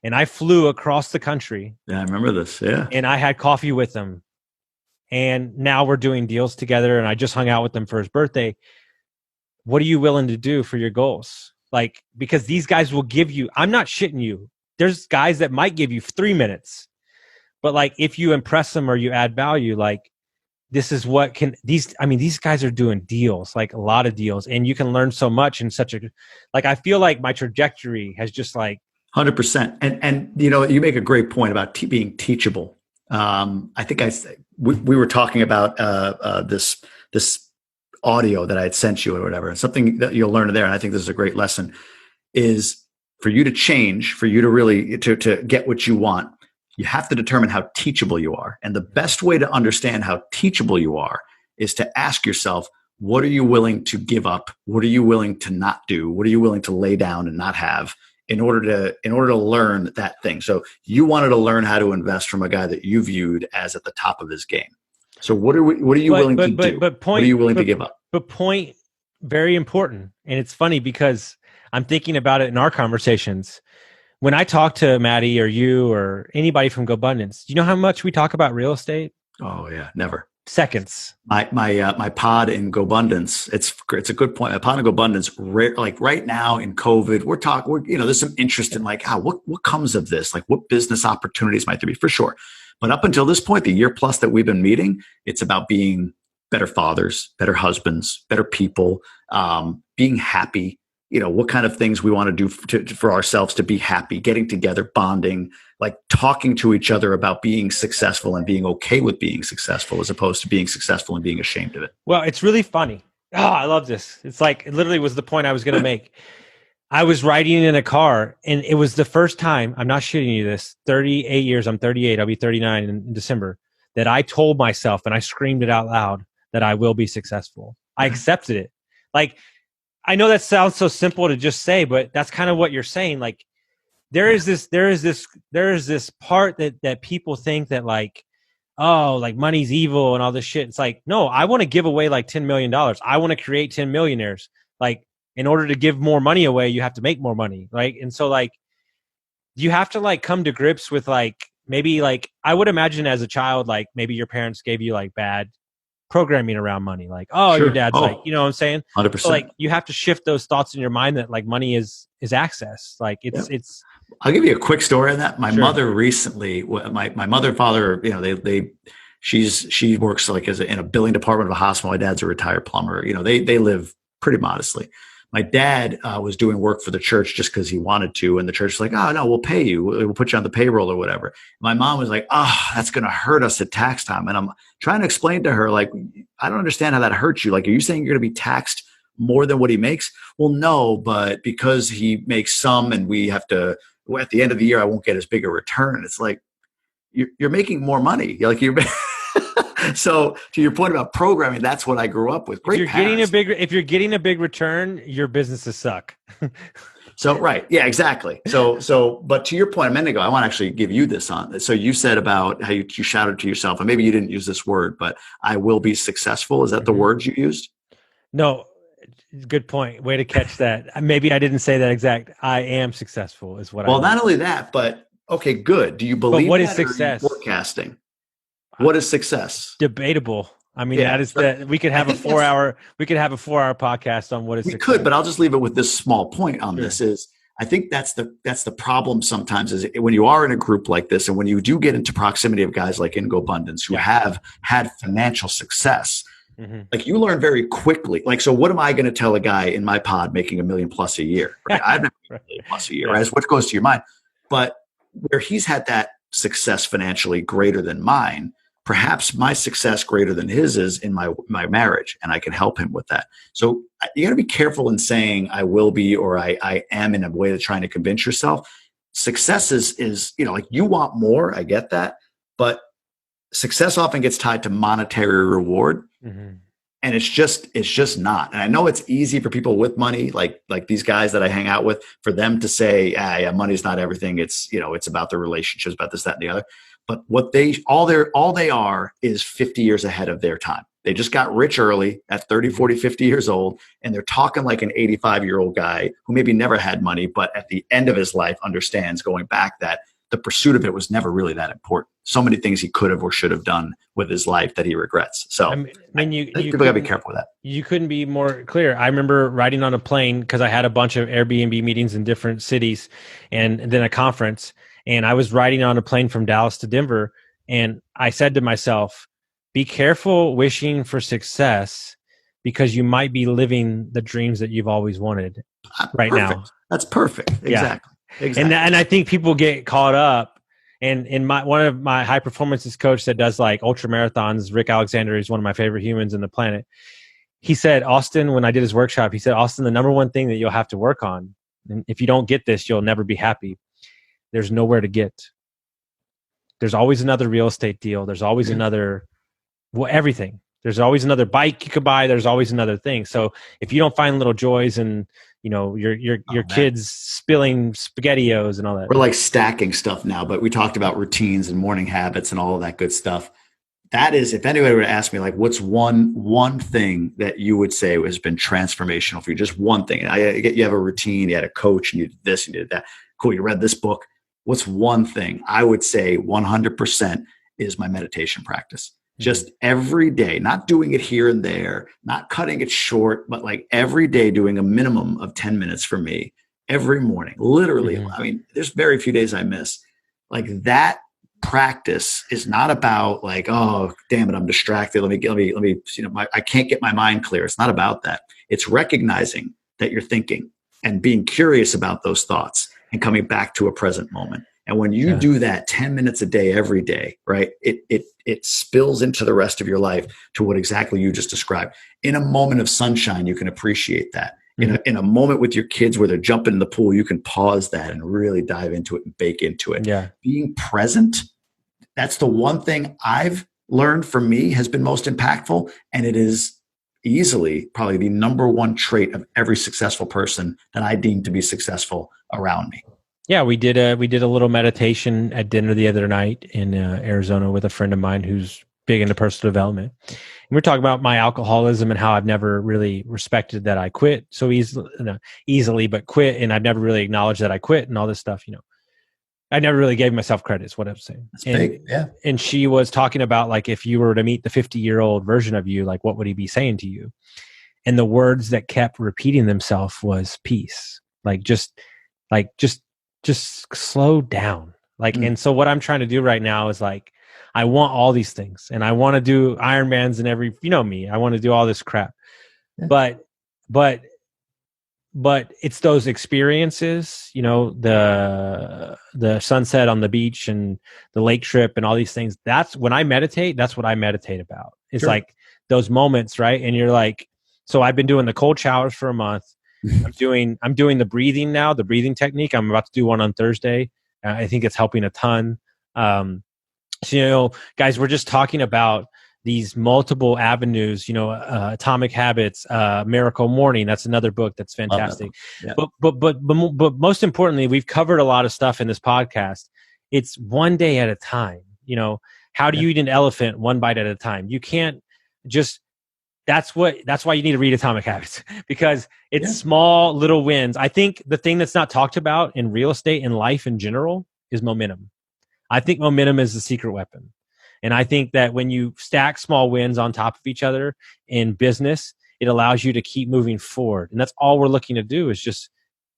And I flew across the country. Yeah, I remember this. Yeah. And I had coffee with him. And now we're doing deals together. And I just hung out with him for his birthday. What are you willing to do for your goals? Like, because these guys will give you, I'm not shitting you. There's guys that might give you 3 minutes. But like, if you impress them or you add value, like, this is what these guys are doing deals, like a lot of deals, and you can learn so much in I feel like my trajectory has just like 100%. And you make a great point about being teachable. I think we were talking about this audio that I had sent you or whatever, and something that you'll learn there. And I think this is a great lesson is for you to change, for you to really, to get what you want. You have to determine how teachable you are. And the best way to understand how teachable you are is to ask yourself, what are you willing to give up? What are you willing to not do? What are you willing to lay down and not have in order to learn that thing? So you wanted to learn how to invest from a guy that you viewed as at the top of his game. So what are you willing to do? What are you willing to give up? But point, very important. And it's funny because I'm thinking about it in our conversations. When I talk to Matty or you or anybody from GoPundits, do you know how much we talk about real estate? Oh yeah, never. seconds. My pod in GoBundits. It's a good point. My pod in GoBundits. Like right now in COVID, there's some interest in like, what comes of this? Like, what business opportunities might there be? For sure. But up until this point, the year plus that we've been meeting, it's about being better fathers, better husbands, better people, being happy. What kind of things we want to do for ourselves to be happy, getting together, bonding, like talking to each other about being successful and being okay with being successful as opposed to being successful and being ashamed of it. Well, it's really funny. Oh, I love this. It's like, it literally was the point I was going to make. I was riding in a car and it was the first time, I'm not shitting you this, 38 years, I'm 38, I'll be 39 in December, that I told myself and I screamed it out loud that I will be successfthat I accepted it. Like, I know that sounds so simple to just say, but that's kind of what you're saying. Like, there is this part that people think that like, oh, like money's evil and all this shit. It's like, no, I want to give away like $10 million. I want to create 10 millionaires. Like, in order to give more money away, you have to make more money. Right. And so like, you have to like come to grips with like, maybe like, I would imagine as a child, like maybe your parents gave you like bad programming around money. Like, oh, Sure. your dad's like, you know what I'm saying? 100%. So like, you have to shift those thoughts in your mind that like money is access. Like it's. I'll give you a quick story on that. My Sure. mother recently, my mother and father, she works like in a billing department of a hospital. My dad's a retired plumber. They live pretty modestly. My dad was doing work for the church just because he wanted to. And the church was like, oh, no, we'll pay you. We'll put you on the payroll or whatever. My mom was like, oh, that's going to hurt us at tax time. And I'm trying to explain to her, like, I don't understand how that hurts you. Like, are you saying you're going to be taxed more than what he makes? Well, no, but because he makes some and we have to, at the end of the year, I won't get as big a return. It's like, you're making more money. So to your point about programming, that's what I grew up with. Great if you're getting a big return, your businesses suck. So, right. Yeah, exactly. So, but to your point a minute ago, I want to actually give you this on. So you said about how you shouted to yourself, and maybe you didn't use this word, but I will be successful. Is that the words you used? No. Good point. Way to catch that. Maybe I didn't say that exact. I am successful is what I not only that, but okay, good. Do you believe what that, is success? Or are you forecasting? What is success? Debatable. I mean, that is that we could have a 4-hour podcast on what is success. We could, but I'll just leave it with this small point on this is I think that's the problem sometimes is when you are in a group like this and when you do get into proximity of guys like in GoBundits who have had financial success, like you learn very quickly. Like, so what am I going to tell a guy in my pod making $1 million plus a year? Right? I've never made $1 million plus a year, right? That's what goes to your mind. But where he's had that success financially greater than mine, perhaps my success greater than his is in my marriage, and I can help him with that. So you got to be careful in saying I will be or I am in a way of trying to convince yourself. Success is like you want more. I get that, but success often gets tied to monetary reward. And it's just not. And I know it's easy for people with money, like these guys that I hang out with, for them to say, yeah, money's not everything. It's, it's about the relationships, about this, that, and the other. But what all they are is 50 years ahead of their time. They just got rich early at 30, 40, 50 years old. And they're talking like an 85-year-old guy who maybe never had money, but at the end of his life understands going back that the pursuit of it was never really that important. So many things he could have or should have done with his life that he regrets. So I think people gotta be careful with that. You couldn't be more clear. I remember riding on a plane because I had a bunch of Airbnb meetings in different cities and then a conference. And I was riding on a plane from Dallas to Denver. And I said to myself, be careful wishing for success because you might be living the dreams that you've always wanted now. That's perfect. Exactly. Yeah. Exactly. And I think people get caught up. And one of my high performances coach that does like ultra marathons, Rick Alexander, is one of my favorite humans in the planet. He said, Austin, when I did his workshop, he said, Austin, the number one thing that you'll have to work on, and if you don't get this, you'll never be happy. There's nowhere to get. There's always another real estate deal. There's always another, everything. There's always another bike you could buy. There's always another thing. So if you don't find little joys and your kids spilling SpaghettiOs and all that. We're like stacking stuff now, but we talked about routines and morning habits and all of that good stuff. That is, if anybody were to ask me, like, what's one thing that you would say has been transformational for you? Just one thing. I get you have a routine, you had a coach, and you did this, and you did that. Cool, you read this book. What's one thing? I would say 100% is my meditation practice. just every day, not doing it here and there, not cutting it short, but like every day doing a minimum of 10 minutes for me every morning. Literally. Mhm. I mean, there's very few days I miss. Like that practice is not about like, oh, damn it, I'm distracted. Let me, I can't get my mind clear. It's not about that. It's recognizing that you're thinking and being curious about those thoughts and coming back to a present moment. And when you do that 10 minutes a day, every day, right, it spills into the rest of your life to what exactly you just described. In a moment of sunshine, you can appreciate that. In a moment with your kids where they're jumping in the pool, you can pause that and really dive into it and bake into it. Yeah. Being present, that's the one thing I've learned for me has been most impactful. And it is easily probably the number one trait of every successful person that I deem to be successful around me. Yeah, we did a little meditation at dinner the other night in Arizona with a friend of mine who's big into personal development. And we're talking about my alcoholism and how I've never really respected that I quit so easily, but quit, and I've never really acknowledged that I quit and all this stuff. I never really gave myself credit. Is what I'm saying. That's big, yeah. And she was talking about like if you were to meet the 50-year-old version of you, like what would he be saying to you? And the words that kept repeating themselves was peace. Just slow down. And so what I'm trying to do right now is like, I want all these things and I want to do Ironmans and me, I want to do all this crap, but it's those experiences, the sunset on the beach and the lake trip and all these things. That's when I meditate. That's what I meditate about. It's like those moments. Right. And you're like, so I've been doing the cold showers for a month. I'm doing the breathing now, the breathing technique. I'm about to do one on Thursday. I think it's helping a ton. So, guys, we're just talking about these multiple avenues, Atomic Habits, Miracle Morning. That's another book that's fantastic. Yeah. But most importantly, we've covered a lot of stuff in this podcast. It's one day at a time. How do you eat an elephant one bite at a time? You can't just. That's why you need to read Atomic Habits, because it's small little wins. I think the thing that's not talked about in real estate and life in general is momentum. I think momentum is the secret weapon. And I think that when you stack small wins on top of each other in business, it allows you to keep moving forward. And that's all we're looking to do is just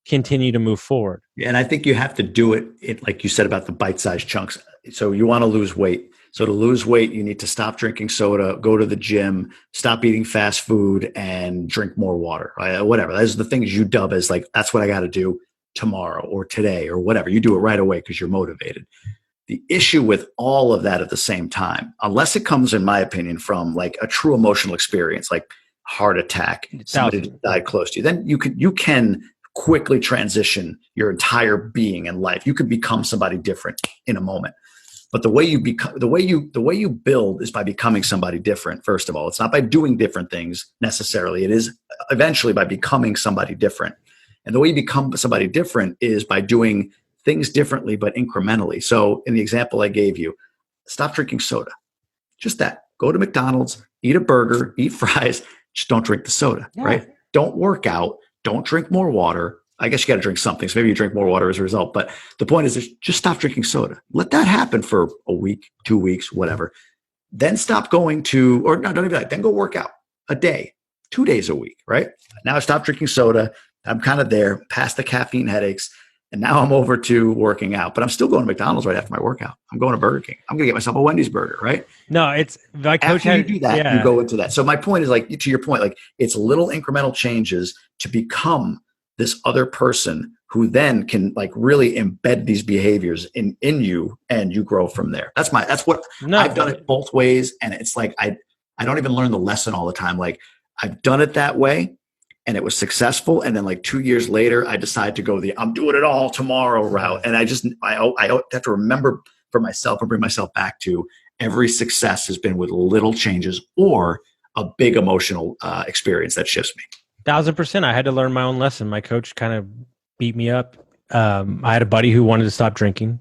continue to move forward. Yeah, and I think you have to do it like you said about the bite-sized chunks. So you want to lose weight. So to lose weight, you need to stop drinking soda, go to the gym, stop eating fast food, and drink more water, right? Whatever. Those are the things you dub as like, that's what I got to do tomorrow or today or whatever. You do it right away because you're motivated. The issue with all of that at the same time, unless it comes, in my opinion, from like a true emotional experience, like heart attack, somebody died close to you, then you can quickly transition your entire being and life. You can become somebody different in a moment. But the way you build is by becoming somebody different. First of all, it's not by doing different things necessarily. It is eventually by becoming somebody different. And the way you become somebody different is by doing things differently, but incrementally. So in the example I gave you, stop drinking soda. Just that. Go to McDonald's, eat a burger, eat fries, just don't drink the soda, right? Don't work out. Don't drink more water. I guess you got to drink something. So maybe you drink more water as a result. But the point is just stop drinking soda. Let that happen for a week, 2 weeks, whatever. Then stop going to, or no, don't even that. Then go work out a day, 2 days a week, right? Now I stop drinking soda. I'm kind of there, past the caffeine headaches. And now I'm over to working out, but I'm still going to McDonald's right after my workout. I'm going to Burger King. I'm going to get myself a Wendy's burger, right? No, it's my coach. After you do that, you go into that. So my point is like, to your point, like it's little incremental changes to become this other person who then can like really embed these behaviors in you, and you grow from there. I've done it both ways. And it's like, I don't even learn the lesson all the time. Like I've done it that way, and it was successful. And then like 2 years later, I decided to go I'm doing it all tomorrow route. And I have to remember for myself and bring myself back to every success has been with little changes or a big emotional experience that shifts me. 1,000%. I had to learn my own lesson. My coach kind of beat me up. I had a buddy who wanted to stop drinking.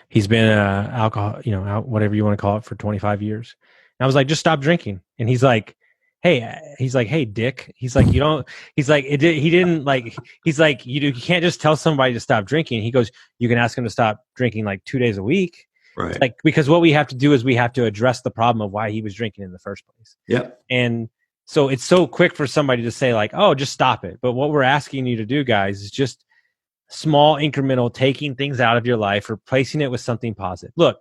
He's been alcohol, whatever you want to call it, for 25 years. And I was like, just stop drinking. And he's like, hey, Dick. He's like, you don't, he's like, he didn't like, he's like, you can't just tell somebody to stop drinking. He goes, you can ask him to stop drinking like 2 days a week. Right. Like, because what we have to do is we have to address the problem of why he was drinking in the first place. Yep. And so it's so quick for somebody to say like, oh, just stop it. But what we're asking you to do, guys, is just small incremental, taking things out of your life, replacing it with something positive. Look,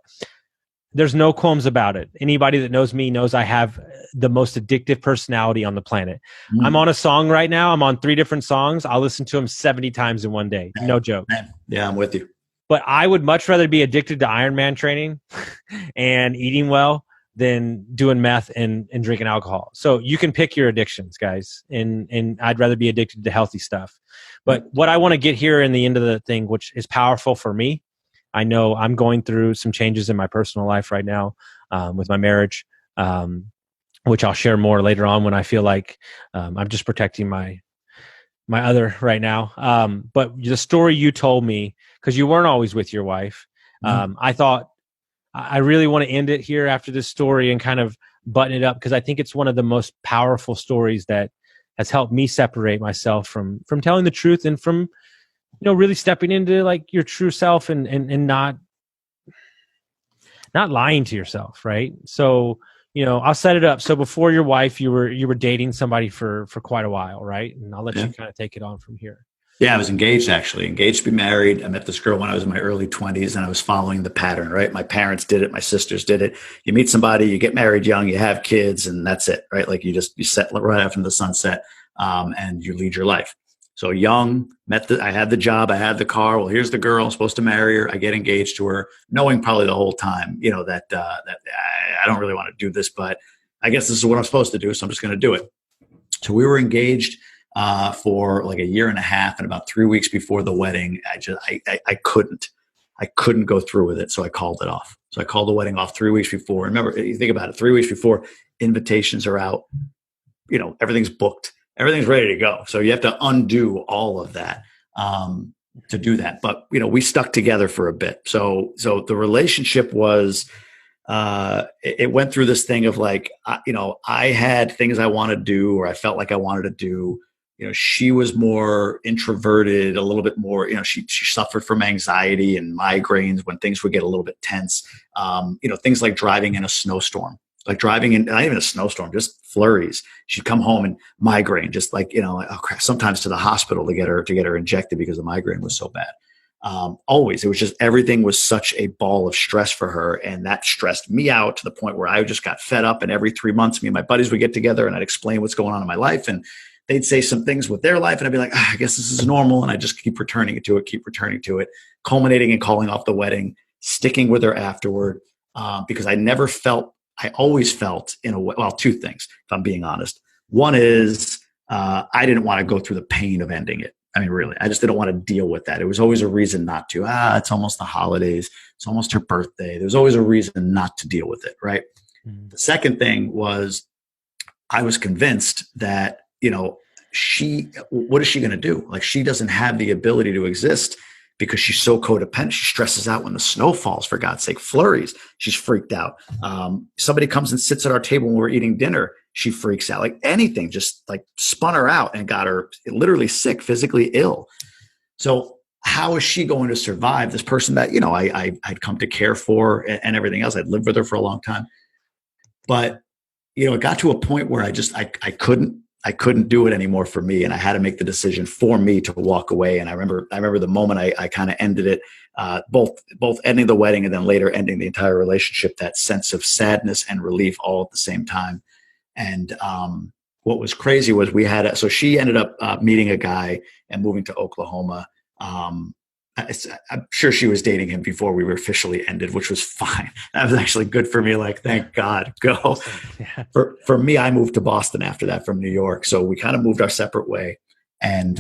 there's no qualms about it. Anybody that knows me knows I have the most addictive personality on the planet. I'm on a song right now. I'm on 3 different songs. I'll listen to them 70 times in one day. No joke. Yeah, I'm with you. But I would much rather be addicted to Ironman training and eating well than doing meth and drinking alcohol. So you can pick your addictions, guys. And I'd rather be addicted to healthy stuff. But what I want to get here in the end of the thing, which is powerful for me, I know I'm going through some changes in my personal life right now with my marriage, which I'll share more later on when I feel like I'm just protecting my other right now. But the story you told me, because you weren't always with your wife, I thought I really want to end it here after this story and kind of button it up, because I think it's one of the most powerful stories that has helped me separate myself from telling the truth and from, really stepping into like your true self and not lying to yourself. Right. So, I'll set it up. So before your wife, you were dating somebody for quite a while, right? And I'll let you kind of take it on from here. Yeah, I was engaged, actually. Engaged to be married. I met this girl when I was in my early 20s, and I was following the pattern, right? My parents did it. My sisters did it. You meet somebody, you get married young, you have kids, and that's it, right? Like you set right after the sunset, and you lead your life. So young, I had the job, I had the car. Well, here's the girl, I'm supposed to marry her. I get engaged to her, knowing probably the whole time, that I don't really want to do this, but I guess this is what I'm supposed to do, so I'm just going to do it. So we were engaged for like a year and a half, and about 3 weeks before the wedding, I couldn't go through with it. So I called it off. So I called the wedding off 3 weeks before. Remember, you think about it, 3 weeks before, invitations are out, everything's booked, everything's ready to go. So you have to undo all of that to do that. But, we stuck together for a bit. So the relationship was, it went through this thing of like, I had things I wanted to do, or I felt like I wanted to do. She was more introverted, a little bit more, she suffered from anxiety and migraines when things would get a little bit tense. Things like driving in a snowstorm, not even a snowstorm, just flurries. She'd come home and migraine, just like, sometimes to the hospital to get her injected because the migraine was so bad. Always, it was just, everything was such a ball of stress for her. And that stressed me out to the point where I just got fed up. And every 3 months, me and my buddies would get together and I'd explain what's going on in my life. And they'd say some things with their life, and I'd be like, I guess this is normal. And I just keep returning to it, culminating in calling off the wedding, sticking with her afterward, because I always felt in a way, well, 2 things, if I'm being honest. One is I didn't want to go through the pain of ending it. I mean, really, I just didn't want to deal with that. It was always a reason not to. It's almost the holidays. It's almost her birthday. There's always a reason not to deal with it, right? Mm-hmm. The second thing was I was convinced that, what is she going to do? Like, she doesn't have the ability to exist because she's so codependent. She stresses out when the snow falls, for God's sake, flurries. She's freaked out. Somebody comes and sits at our table when we're eating dinner. She freaks out. Like anything, just like spun her out and got her literally sick, physically ill. So how is she going to survive this person that, I'd come to care for and everything else? I'd lived with her for a long time. But, it got to a point where I couldn't do it anymore for me. And I had to make the decision for me to walk away. And I remember the moment I kind of ended it, both ending the wedding and then later ending the entire relationship, that sense of sadness and relief all at the same time. And what was crazy was so she ended up meeting a guy and moving to Oklahoma. I'm sure she was dating him before we were officially ended, which was fine. That was actually good for me. Like, thank God, go. Yeah. For me, I moved to Boston after that from New York. So we kind of moved our separate way. And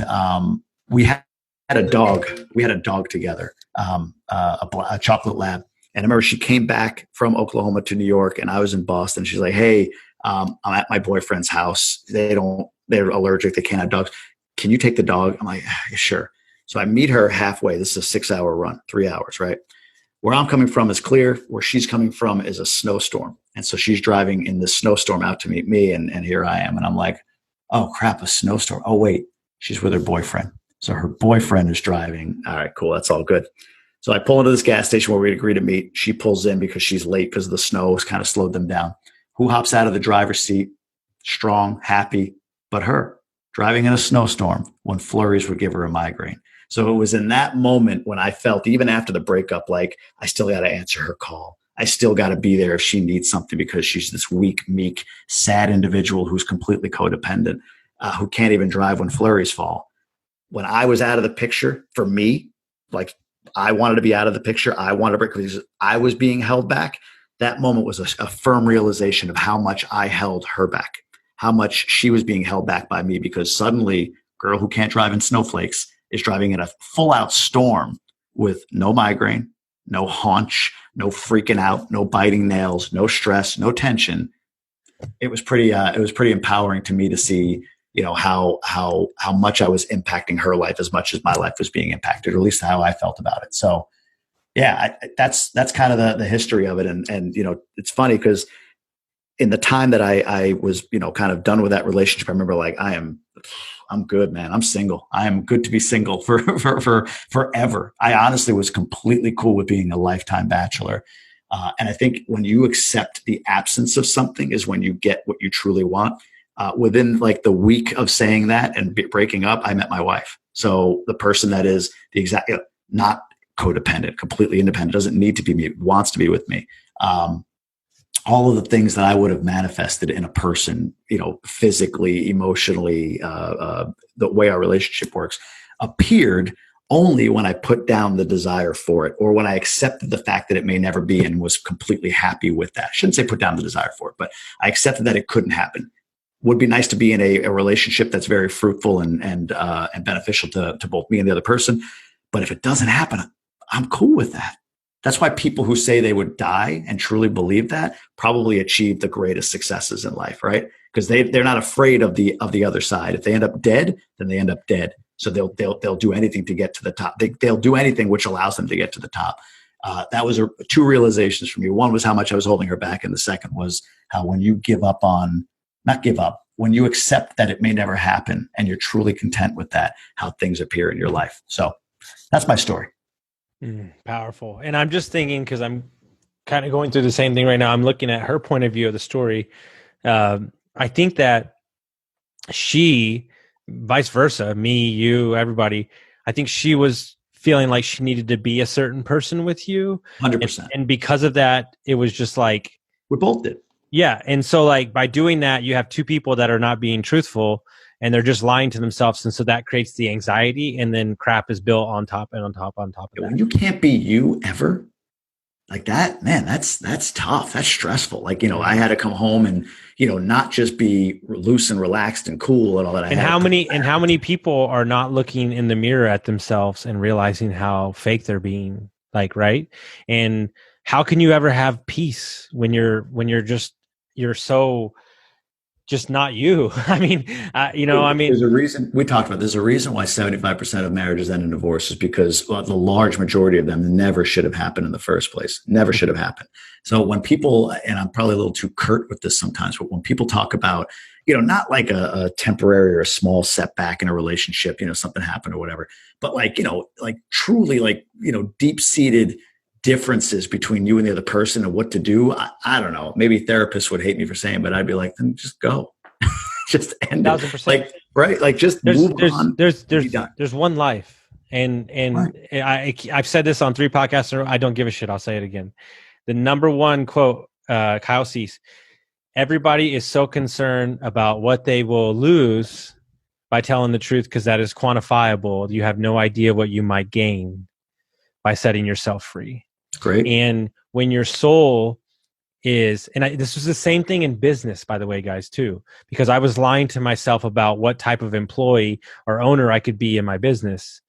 we had a dog. We had a dog together, a chocolate lab. And I remember she came back from Oklahoma to New York, and I was in Boston. She's like, hey, I'm at my boyfriend's house. They're allergic. They can't have dogs. Can you take the dog? I'm like, sure. So I meet her halfway. This is a 6-hour run, 3 hours, right? Where I'm coming from is clear. Where she's coming from is a snowstorm. And so she's driving in this snowstorm out to meet me. And here I am. And I'm like, oh, crap, a snowstorm. Oh, wait, she's with her boyfriend. So her boyfriend is driving. All right, cool. That's all good. So I pull into this gas station where we'd agree to meet. She pulls in because she's late because the snow has kind of slowed them down. Who hops out of the driver's seat? Strong, happy, but her, driving in a snowstorm when flurries would give her a migraine. So it was in that moment when I felt, even after the breakup, like I still got to answer her call. I still got to be there if she needs something, because she's this weak, meek, sad individual who's completely codependent, who can't even drive when flurries fall. When I was out of the picture, for me, like I wanted to be out of the picture. I wanted to break because I was being held back. That moment was a firm realization of how much I held her back, how much she was being held back by me, because suddenly, girl who can't drive in snowflakes is driving in a full-out storm with no migraine, no haunch, no freaking out, no biting nails, no stress, no tension. It was pretty empowering to me to see, how much I was impacting her life as much as my life was being impacted, or at least how I felt about it. So yeah, that's kind of the history of it. And it's funny because in the time that I was, kind of done with that relationship, I remember like, I'm good, man. I'm single. I am good to be single for forever. I honestly was completely cool with being a lifetime bachelor. And I think when you accept the absence of something is when you get what you truly want. Within like the week of saying that and breaking up, I met my wife. So the person that is the exact, not codependent, completely independent, doesn't need to be me, wants to be with me. All of the things that I would have manifested in a person, physically, emotionally, the way our relationship works, appeared only when I put down the desire for it, or when I accepted the fact that it may never be and was completely happy with that. I shouldn't say put down the desire for it, but I accepted that it couldn't happen. Would be nice to be in a relationship that's very fruitful and beneficial to both me and the other person. But if it doesn't happen, I'm cool with that. That's why people who say they would die and truly believe that probably achieve the greatest successes in life, right? Because they're not afraid of the other side. If they end up dead, then they end up dead. So they'll do anything to get to the top. They'll do anything which allows them to get to the top. That was two realizations for me. One was how much I was holding her back, and the second was how when you when you accept that it may never happen and you're truly content with that, how things appear in your life. So that's my story. Powerful. And I'm just thinking, because I'm kind of going through the same thing right now. I'm looking at her point of view of the story. I think that she, vice versa, me, you, everybody, I think she was feeling like she needed to be a certain person with you. 100%. And because of that, it was just like, we both did. Yeah. And so like by doing that, you have two people that are not being truthful and they're just lying to themselves. And so that creates the anxiety, and then crap is built on top and on top of that. When you can't be you ever like that, man, that's tough. That's stressful. Like, I had to come home and, not just be loose and relaxed and cool and all that. And how many people are not looking in the mirror at themselves and realizing how fake they're being, like, right? And how can you ever have peace when you're so just not you? I mean, there's a reason we talked about. There's a reason why 75% of marriages end in divorce is because the large majority of them never should have happened in the first place. Never should have happened. So when people, and I'm probably a little too curt with this sometimes, but when people talk about, not like a temporary or a small setback in a relationship, something happened or whatever, but like truly deep-seated differences between you and the other person and what to do. I don't know. Maybe therapists would hate me for saying, but I'd be like, then just go, just end 1,000%. Like, right. Like just move on. There's one life. And right. I've said this on 3 podcasts. I don't give a shit. I'll say it again. The number one quote, Kyle Cease, everybody is so concerned about what they will lose by telling the truth, because that is quantifiable. You have no idea what you might gain by setting yourself free. Great. And when your soul is, and this was the same thing in business, by the way, guys, too, because I was lying to myself about what type of employee or owner I could be in my business.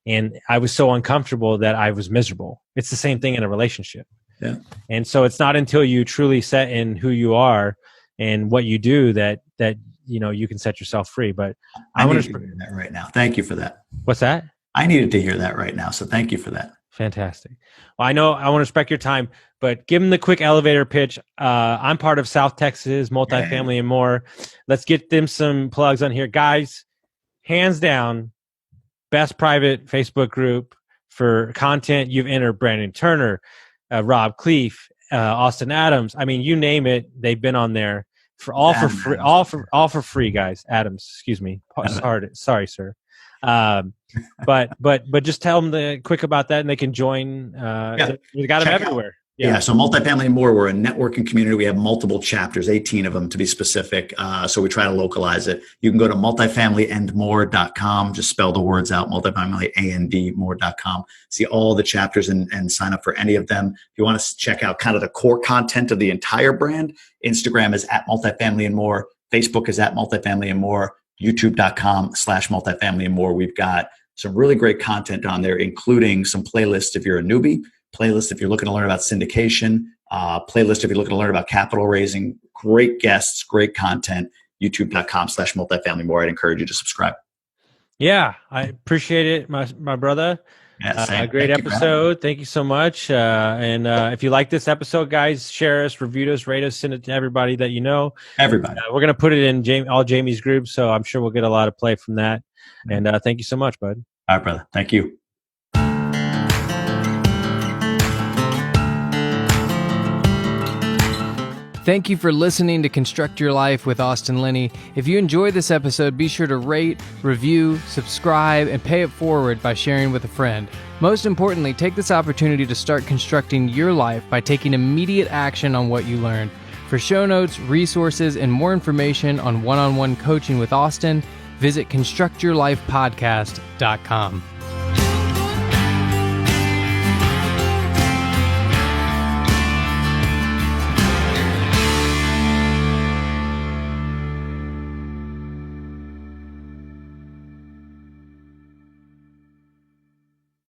And I was so uncomfortable that I was miserable. It's the same thing in a relationship. Yeah. And so it's not until you truly set in who you are and what you do that you can set yourself free. But I want to hear that right now. Thank you for that. What's that? I needed to hear that right now. So thank you for that. Fantastic. Well, I know I want to respect your time, but give them the quick elevator pitch. I'm part of South Texas, multifamily and more. Let's get them some plugs on here. Guys, hands down, best private Facebook group for content, you've entered Brandon Turner, Rob Cleef, Austin Adams. I mean, you name it, they've been on there for all for free, all for free, guys. Adams, excuse me. Sorry, sir. But just tell them quick about that, and they can join. We got them everywhere. Yeah. So Multifamily and More, we're a networking community. We have multiple chapters, 18 of them to be specific. So we try to localize it. You can go to multifamilyandmore.com. Just spell the words out, multifamilyandmore.com. See all the chapters and sign up for any of them. If you want to check out kind of the core content of the entire brand, Instagram is at Multifamily and More. Facebook is at Multifamily and More. YouTube.com/multifamily and more. We've got some really great content on there, including some playlists if you're a newbie, playlist if you're looking to learn about syndication, playlist if you're looking to learn about capital raising. Great guests, great content. YouTube.com/multifamily more. I'd encourage you to subscribe. Yeah, I appreciate it, my brother. Yeah, great episode. Thank you so much. And if you like this episode, guys, share us, review us, rate us, send it to everybody that you know. Everybody. We're going to put it in all Jamie's groups, so I'm sure we'll get a lot of play from that. And thank you so much, bud. All right, brother. Thank you. Thank you for listening to Construct Your Life with Austin Linney. If you enjoyed this episode, be sure to rate, review, subscribe, and pay it forward by sharing with a friend. Most importantly, take this opportunity to start constructing your life by taking immediate action on what you learned. For show notes, resources, and more information on one-on-one coaching with Austin, visit constructyourlifepodcast.com.